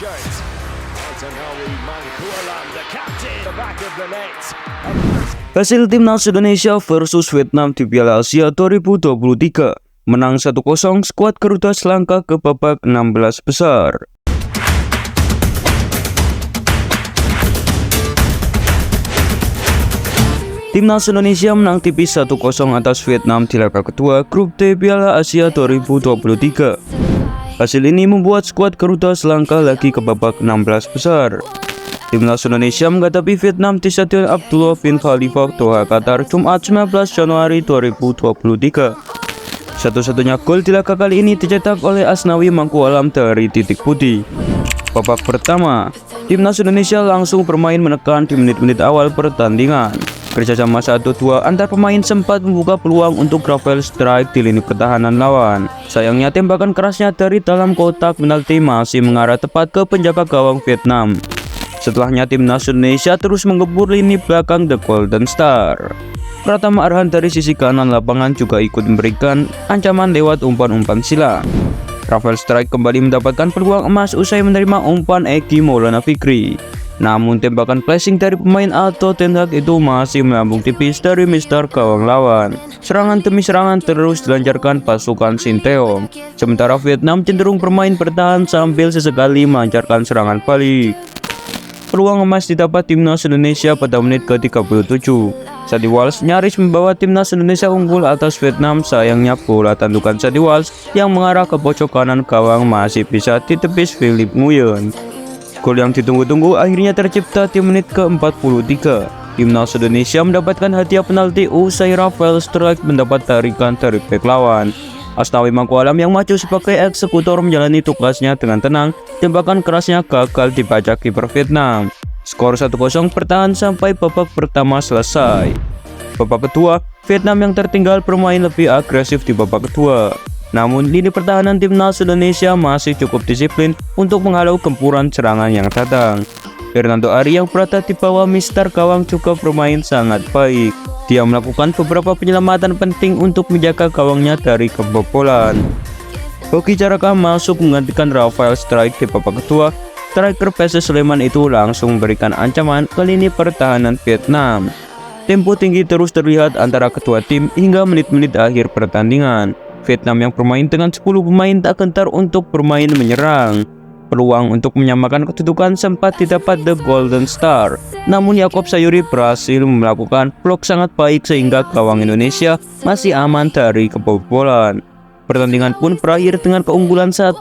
Jones. Antonawi Mangkualam, the captain, the back of the net. Hasil timnas Indonesia versus Vietnam di Piala Asia 2023 menang 1-0, skuad Garuda selangkah ke babak 16 besar. Timnas Indonesia menang tipis 1-0 atas Vietnam di laga kedua grup D Piala Asia 2023. Hasil ini membuat skuad Garuda selangkah lagi ke babak 16 besar. Timnas Indonesia menghadapi Vietnam di Stadion Abdullah bin Khalifa, Doha, Qatar, Jumat 19 Januari 2023. Satu-satunya gol di laga kali ini dicetak oleh Asnawi Mangkualam dari titik putih. Babak pertama, Timnas Indonesia langsung bermain menekan di menit-menit awal pertandingan. Kerjasama 1-2 antar pemain sempat membuka peluang untuk Rafael strike di lini pertahanan lawan. Sayangnya tembakan kerasnya dari dalam kotak penalti masih mengarah tepat ke penjaga gawang Vietnam. Setelahnya Timnas Indonesia terus menggempur lini belakang The Golden Star. Pratama Arhan dari sisi kanan lapangan juga ikut memberikan ancaman lewat umpan-umpan silang. Rafael strike kembali mendapatkan peluang emas usai menerima umpan Egy Maulana Fikri. Namun tembakan flashing dari pemain Alto Ten Hag itu masih melambung tipis dari mister gawang lawan. Serangan demi serangan terus dilancarkan pasukan Sinteyong. Sementara Vietnam cenderung bermain bertahan sambil sesekali melancarkan serangan balik. Peluang emas didapat Timnas Indonesia pada menit ke-37. Sadi Walsh nyaris membawa Timnas Indonesia unggul atas Vietnam. Sayangnya bola tandukan Sadi Walsh yang mengarah ke pojok kanan gawang masih bisa ditepis Philip Nguyen. Gol yang ditunggu-tunggu akhirnya tercipta di menit ke-43. Timnas Indonesia mendapatkan hadiah penalti usai Rafael strike mendapat tarikan dari bek lawan. Asnawi Mangkualam yang maju sebagai eksekutor menjalani tugasnya dengan tenang. Tembakan kerasnya gagal dibaca kiper Vietnam. Skor 1-0 bertahan sampai babak pertama selesai. Babak kedua, Vietnam yang tertinggal bermain lebih agresif di babak kedua. Namun lini pertahanan Timnas Indonesia masih cukup disiplin untuk menghalau gempuran serangan yang datang. Fernando Ari yang berada di bawah mister gawang juga bermain sangat baik. Dia melakukan beberapa penyelamatan penting untuk menjaga gawangnya dari kebobolan. Hoki Caraka masuk menggantikan Rafael strike di babak kedua. Striker PSS Sleman itu langsung memberikan ancaman ke lini pertahanan Vietnam. Tempo tinggi terus terlihat antara kedua tim hingga menit-menit akhir pertandingan. Vietnam yang bermain dengan 10 pemain tak gentar untuk bermain menyerang. Peluang untuk menyamakan kedudukan sempat didapat The Golden Star. Namun Yaakob Sayuri berhasil melakukan blok sangat baik sehingga gawang Indonesia masih aman dari kebobolan. Pertandingan pun berakhir dengan keunggulan 1-0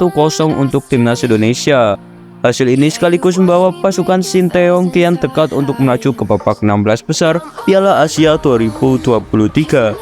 untuk Timnas Indonesia. Hasil ini sekaligus membawa pasukan Sinteyong kian dekat untuk melaju ke babak 16 besar Piala Asia 2023.